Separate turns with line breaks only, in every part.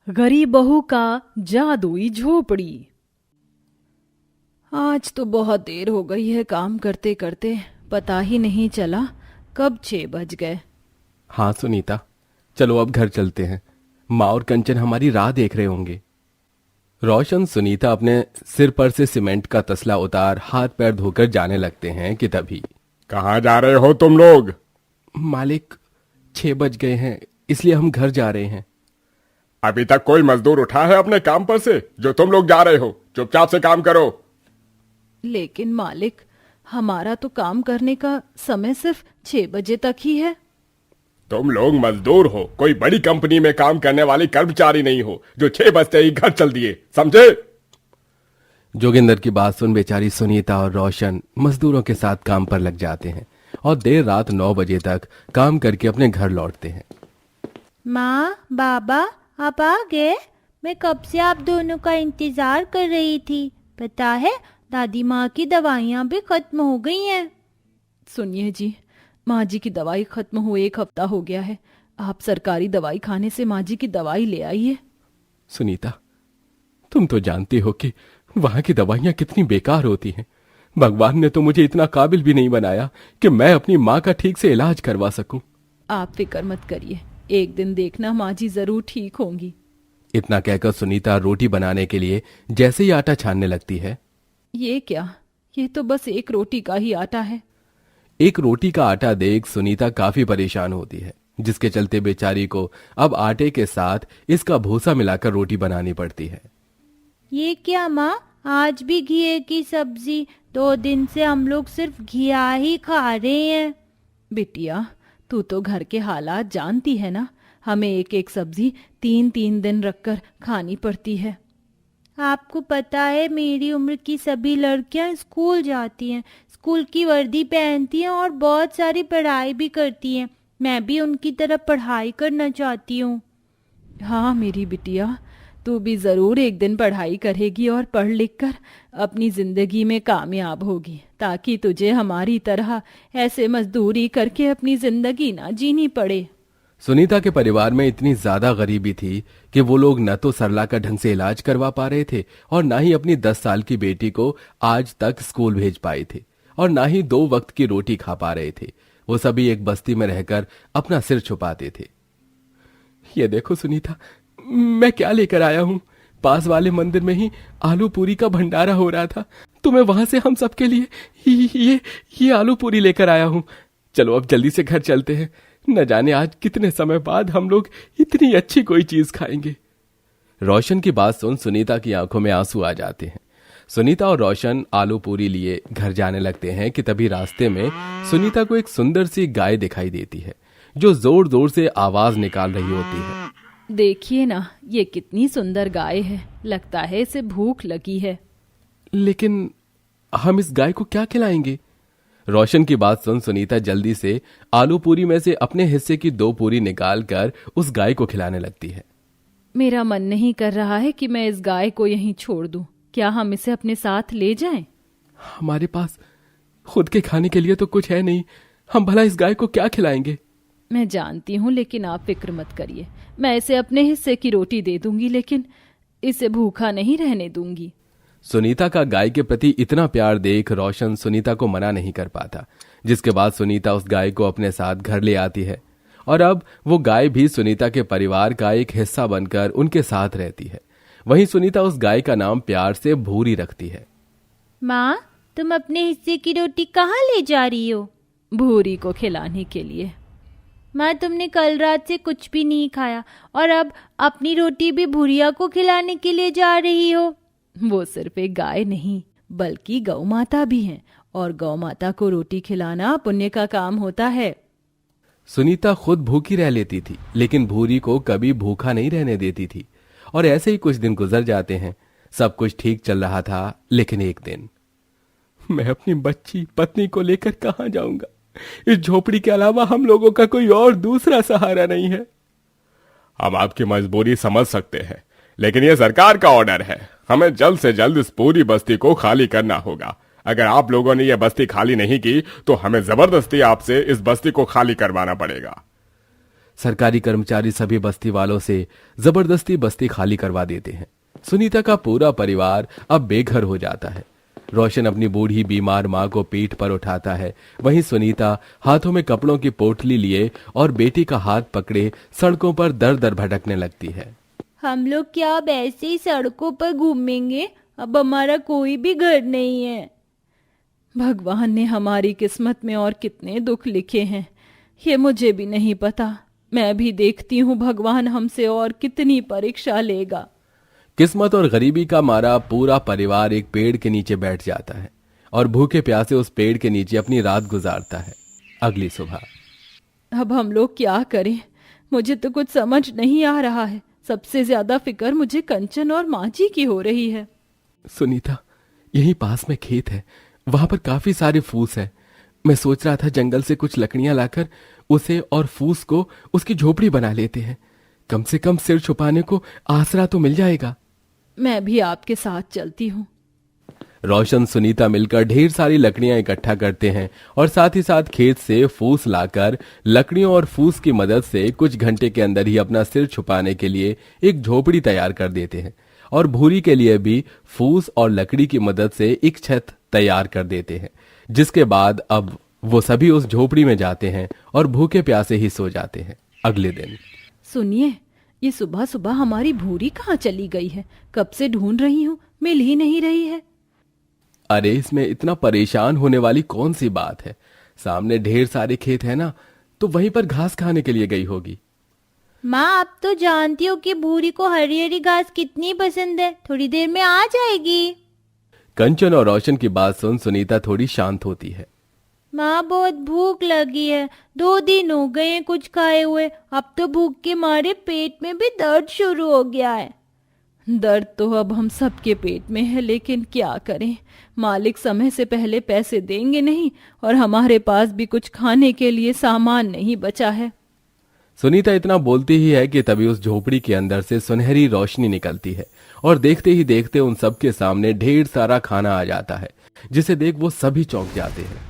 गरीब बहू का जादुई झोपड़ी। आज तो बहुत देर हो गई है काम करते करते, पता ही नहीं चला कब 6 बज गए।
हाँ सुनीता, चलो अब घर चलते हैं। माँ और कंचन हमारी राह देख रहे होंगे। रोशन सुनीता अपने सिर पर से सीमेंट का तसला उतार हाथ पैर धोकर जाने लगते हैं कि तभी
कहाँ जा रहे हो तुम लोग?
मालिक, 6 बज गए हैं, इसलिए हम घर जा रहे हैं।
अभी तक कोई मजदूर उठा है अपने काम पर से जो तुम लोग जा रहे हो? चुपचाप से काम करो।
लेकिन मालिक, हमारा तो काम करने का समय सिर्फ 6 बजे तक ही है।
तुम लोग मजदूर हो, कोई बड़ी कंपनी में काम करने वाले कर्मचारी नहीं हो जो 6 बजते ही घर चल दिए, समझे?
जोगिंदर की बात सुन बेचारी सुनीता और रोशन मजदूरों के साथ काम पर लग जाते हैं और देर रात 9 बजे तक काम करके अपने घर लौटते हैं।
माँ, बाबा, आप आ गए? मैं कब से आप दोनों का इंतजार कर रही थी। पता है, दादी माँ की दवाइयाँ भी खत्म हो गई हैं।
सुनिए जी, माँ जी की दवाई खत्म हुए 1 हफ्ता हो गया है। आप सरकारी दवाई खाने से माँ जी की दवाई ले आइए।
सुनीता, तुम तो जानती हो कि वहां की दवाइयां कितनी बेकार होती हैं। भगवान ने तो मुझे इतना काबिल भी नहीं बनाया कि मैं अपनी माँ का ठीक से इलाज करवा सकूं।
आप फिक्र मत करिए, एक दिन देखना माँ जी जरूर ठीक होंगी।
इतना कहकर सुनीता रोटी बनाने के लिए जैसे ही आटा छानने लगती है।
ये क्या, ये तो बस 1 रोटी का ही आटा है।
1 रोटी का आटा देख सुनीता काफी परेशान होती है, जिसके चलते बेचारी को अब आटे के साथ इसका भूसा मिलाकर रोटी बनानी पड़ती है।
ये क्या माँ, आज भी घिए की सब्जी? 2 दिन से हम लोग सिर्फ घिया ही खा रहे हैं।
बिटिया, तू तो घर के हालात जानती है ना, हमें एक एक सब्जी 3-3 दिन रखकर खानी पड़ती है।
आपको पता है, मेरी उम्र की सभी लड़कियां स्कूल जाती हैं, स्कूल की वर्दी पहनती हैं और बहुत सारी पढ़ाई भी करती हैं। मैं भी उनकी तरह पढ़ाई करना चाहती हूँ।
हाँ मेरी बिटिया, तू भी जरूर एक दिन पढ़ाई करेगी और पढ़ लिख कर अपनी जिंदगी में कामयाब होगी, ताकि तुझे हमारी तरह ऐसे मजदूरी करके अपनी जिंदगी ना जीनी पड़े।
सुनीता के परिवार में इतनी ज्यादा गरीबी थी कि वो लोग न तो सरला का ढंग से इलाज करवा पा रहे थे और ना ही अपनी 10 साल की बेटी को आज तक स्कूल भेज पाए थे और ना ही 2 वक्त की रोटी खा पा रहे थे। वो सभी एक बस्ती में रहकर अपना सिर छुपाते थे। ये देखो सुनीता, मैं क्या लेकर आया हूँ। पास वाले मंदिर में ही आलू पूरी का भंडारा हो रहा था, तो मैं वहां से हम सबके लिए ये आलू पूरी लेकर आया हूँ। चलो अब जल्दी से घर चलते हैं, न जाने आज कितने समय बाद हम लोग इतनी अच्छी कोई चीज खाएंगे। रोशन की बात सुन सुनीता की आंखों में आंसू आ जाते हैं। सुनीता और रोशन आलू पूरी लिए घर जाने लगते हैं कि तभी रास्ते में सुनीता को एक सुंदर सी गाय दिखाई देती है जो जोर जोर से आवाज निकाल रही होती है।
देखिए ना, ये कितनी सुंदर गाय है, लगता है इसे भूख लगी है।
लेकिन हम इस गाय को क्या खिलाएंगे? रोशन की बात सुन सुनीता जल्दी से आलू पूरी में से अपने हिस्से की 2 पूरी निकाल कर उस गाय को खिलाने लगती है।
मेरा मन नहीं कर रहा है कि मैं इस गाय को यहीं छोड़ दूं। क्या हम इसे अपने साथ ले जाएं?
हमारे पास खुद के खाने के लिए तो कुछ है नहीं, हम भला इस गाय को क्या खिलाएंगे?
मैं जानती हूँ, लेकिन आप फिक्र मत करिए, मैं इसे अपने हिस्से की रोटी दे दूंगी, लेकिन इसे भूखा नहीं रहने दूंगी।
सुनीता का गाय के प्रति इतना प्यार देख रोशन सुनीता को मना नहीं कर पाता, जिसके बाद सुनीता उस गाय को अपने साथ घर ले आती है और अब वो गाय भी सुनीता के परिवार का एक हिस्सा बनकर उनके साथ रहती है। वहीं सुनीता उस गाय का नाम प्यार से भूरी रखती है।
माँ, तुम अपने हिस्से की रोटी कहाँ ले जा रही हो?
भूरी को खिलाने के लिए।
माँ, तुमने कल रात से कुछ भी नहीं खाया और अब अपनी रोटी भी भूरिया को खिलाने के लिए जा रही हो।
वो सिर्फ एक गाय नहीं बल्कि गौ माता भी हैं, और गौ माता को रोटी खिलाना पुण्य का काम होता है।
सुनीता खुद भूखी रह लेती थी, लेकिन भूरी को कभी भूखा नहीं रहने देती थी। और ऐसे ही कुछ दिन गुजर जाते हैं। सब कुछ ठीक चल रहा था, लेकिन एक दिन, मैं अपनी बच्ची पत्नी को लेकर कहां जाऊंगा? इस झोपड़ी के अलावा हम लोगों का कोई और दूसरा सहारा नहीं है।
हम आपकी मजबूरी समझ सकते हैं, लेकिन यह सरकार का ऑर्डर है। हमें जल्द से जल्द इस पूरी बस्ती को खाली करना होगा। अगर आप लोगों ने यह बस्ती खाली नहीं की तो हमें जबरदस्ती आपसे इस बस्ती को खाली करवाना पड़ेगा।
सरकारी कर्मचारी सभी बस्ती वालों से जबरदस्ती बस्ती खाली करवा देते हैं। सुनीता का पूरा परिवार अब बेघर हो जाता है। रोशन अपनी बूढ़ी बीमार माँ को पीठ पर उठाता है, वहीं सुनीता हाथों में कपड़ों की पोटली लिए और बेटी का हाथ पकड़े सड़कों पर दर दर भटकने लगती है।
हम लोग क्या अब ऐसे ही सड़कों पर घूमेंगे? अब हमारा कोई भी घर नहीं है।
भगवान ने हमारी किस्मत में और कितने दुख लिखे हैं, ये मुझे भी नहीं पता। मैं भी देखती हूँ भगवान हमसे और कितनी परीक्षा लेगा।
किस्मत और गरीबी का मारा पूरा परिवार एक पेड़ के नीचे बैठ जाता है और भूखे प्यासे उस पेड़ के नीचे अपनी रात गुजारता है। अगली सुबह
अब हम लोग क्या करें? मुझे तो कुछ समझ नहीं आ रहा है। सबसे ज्यादा फिक्र मुझे कंचन और माँ जी की हो रही है।
सुनीता, यहीं पास में खेत है, वहां पर काफी सारे फूस है। मैं सोच रहा था जंगल से कुछ लकड़ियां लाकर उसे और फूस को उसकी झोपड़ी बना लेते हैं। कम से कम सिर छुपाने को आसरा तो मिल जाएगा।
मैं भी आपके साथ चलती हूँ।
रोशन सुनीता मिलकर ढेर सारी लकड़ियां इकट्ठा करते हैं और साथ ही साथ खेत से फूस लाकर लकड़ियों और फूस की मदद से कुछ घंटे के अंदर ही अपना सिर छुपाने के लिए एक झोपड़ी तैयार कर देते हैं और भूरी के लिए भी फूस और लकड़ी की मदद से एक छत तैयार कर देते हैं। जिसके बाद अब वो सभी उस झोपड़ी में जाते हैं और भूखे प्यासे ही सो जाते हैं। अगले दिन
सुनिए, ये सुबह सुबह हमारी भूरी कहाँ चली गई है? कब से ढूंढ रही हूँ, मिल ही नहीं रही है।
अरे इसमें इतना परेशान होने वाली कौन सी बात है? सामने ढेर सारे खेत है ना, तो वहीं पर घास खाने के लिए गई होगी।
माँ, आप तो जानती हो कि भूरी को हरी हरी घास कितनी पसंद है। थोड़ी देर में आ जाएगी।
कंचन और रोशन की बात सुन सुनीता थोड़ी शांत होती है।
माँ, बहुत भूख लगी है। 2 दिन हो गए हैं कुछ खाए हुए। अब तो भूख के मारे पेट में भी दर्द शुरू हो गया है।
दर्द तो अब हम सबके पेट में है, लेकिन क्या करें? मालिक समय से पहले पैसे देंगे नहीं और हमारे पास भी कुछ खाने के लिए सामान नहीं बचा है।
सुनीता इतना बोलती ही है कि तभी उस झोपड़ी के अंदर से सुनहरी रोशनी निकलती है और देखते ही देखते उन सबके सामने ढेर सारा खाना आ जाता है, जिसे देख वो सभी चौंक जाते हैं।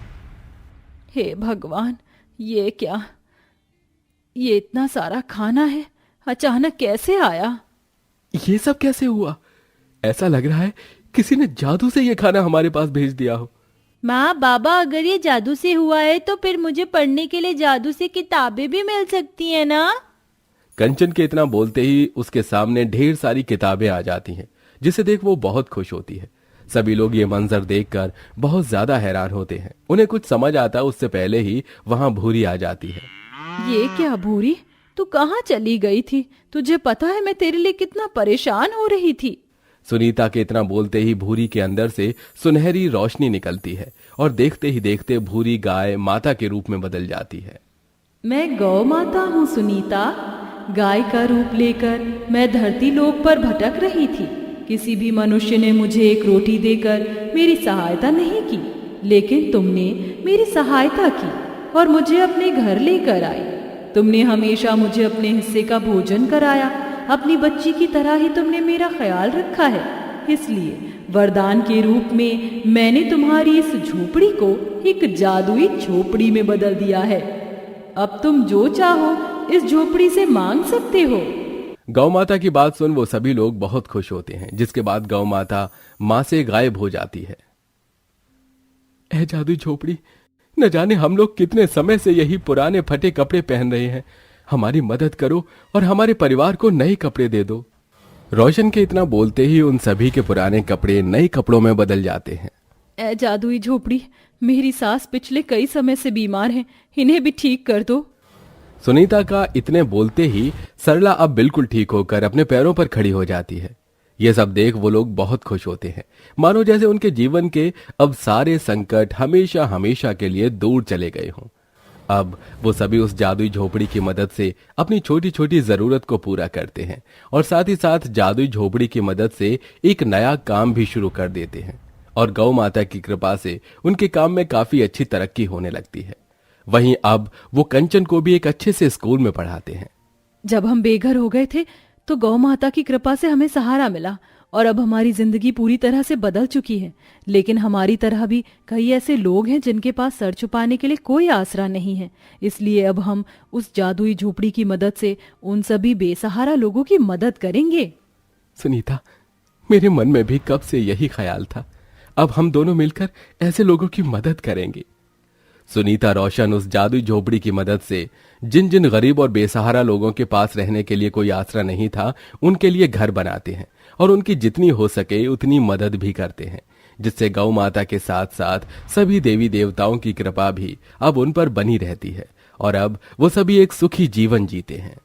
हे भगवान, ये क्या? ये इतना सारा खाना है, अचानक कैसे आया?
ये सब कैसे हुआ? ऐसा लग रहा है किसी ने जादू से ये खाना हमारे पास भेज दिया हो।
माँ, बाबा, अगर ये जादू से हुआ है तो फिर मुझे पढ़ने के लिए जादू से किताबें भी मिल सकती हैं ना?
कंचन के इतना बोलते ही उसके सामने ढेर सारी किताबें आ जाती हैं, जिसे देख वो बहुत खुश होती है। सभी लोग ये मंजर देखकर बहुत ज्यादा हैरान होते हैं। उन्हें कुछ समझ आता उससे पहले ही वहां भूरी आ जाती है।
ये क्या भूरी? तू कहाँ चली गई थी? तुझे पता है मैं तेरे लिए कितना परेशान हो रही थी।
सुनीता के इतना बोलते ही भूरी के अंदर से सुनहरी रोशनी निकलती है और देखते ही देखते भूरी गाय माता के रूप में बदल जाती है।
मैं गौ माता हूँ सुनीता। गाय का रूप लेकर मैं धरती लोक पर भटक रही थी। किसी भी मनुष्य ने मुझे एक रोटी देकर मेरी सहायता नहीं की, लेकिन तुमने मेरी सहायता की और मुझे अपने घर लेकर आई। तुमने हमेशा मुझे अपने हिस्से का भोजन कराया। अपनी बच्ची की तरह ही तुमने मेरा ख्याल रखा है। इसलिए वरदान के रूप में मैंने तुम्हारी इस झोपड़ी को एक जादुई झोपड़ी में बदल दिया है। अब तुम जो चाहो इस झोपड़ी से मांग सकते हो।
गौ माता की बात सुन वो सभी लोग बहुत खुश होते हैं, जिसके बाद गौ माता मां से गायब हो जाती है। ऐ जादुई झोपड़ी, न जाने हम लोग कितने समय से यही पुराने फटे कपड़े पहन रहे हैं। हमारी मदद करो और हमारे परिवार को नए कपड़े दे दो। रोशन के इतना बोलते ही उन सभी के पुराने कपड़े नए कपड़ों में बदल जाते हैं।
ऐ जादुई झोपड़ी, मेरी सास पिछले कई समय से बीमार हैं, इन्हें भी ठीक कर दो।
सुनीता का इतने बोलते ही सरला अब बिल्कुल ठीक होकर अपने पैरों पर खड़ी हो जाती है। ये सब देख वो लोग बहुत खुश होते हैं, मानो जैसे उनके जीवन के अब सारे संकट हमेशा हमेशा के लिए दूर चले गए हों। अब वो सभी उस जादुई झोपड़ी की मदद से अपनी छोटी छोटी जरूरत को पूरा करते हैं और साथ ही साथ जादुई झोपड़ी की मदद से एक नया काम भी शुरू कर देते हैं और गौ माता की कृपा से उनके काम में काफी अच्छी तरक्की होने लगती है। वहीं अब वो कंचन को भी एक अच्छे से स्कूल में पढ़ाते हैं।
जब हम बेघर हो गए थे तो गौ माता की कृपा से हमें सहारा मिला और अब हमारी जिंदगी पूरी तरह से बदल चुकी है। लेकिन हमारी तरह भी कई ऐसे लोग हैं जिनके पास सर छुपाने के लिए कोई आसरा नहीं है। इसलिए अब हम उस जादुई झोपड़ी की मदद से उन सभी बेसहारा लोगों की मदद करेंगे।
सुनीता, मेरे मन में भी कब से यही ख्याल था। अब हम दोनों मिलकर ऐसे लोगों की मदद करेंगे। सुनीता रोशन उस जादुई झोपड़ी की मदद से जिन जिन गरीब और बेसहारा लोगों के पास रहने के लिए कोई आसरा नहीं था, उनके लिए घर बनाते हैं और उनकी जितनी हो सके उतनी मदद भी करते हैं, जिससे गौ माता के साथ साथ सभी देवी देवताओं की कृपा भी अब उन पर बनी रहती है और अब वो सभी एक सुखी जीवन जीते हैं।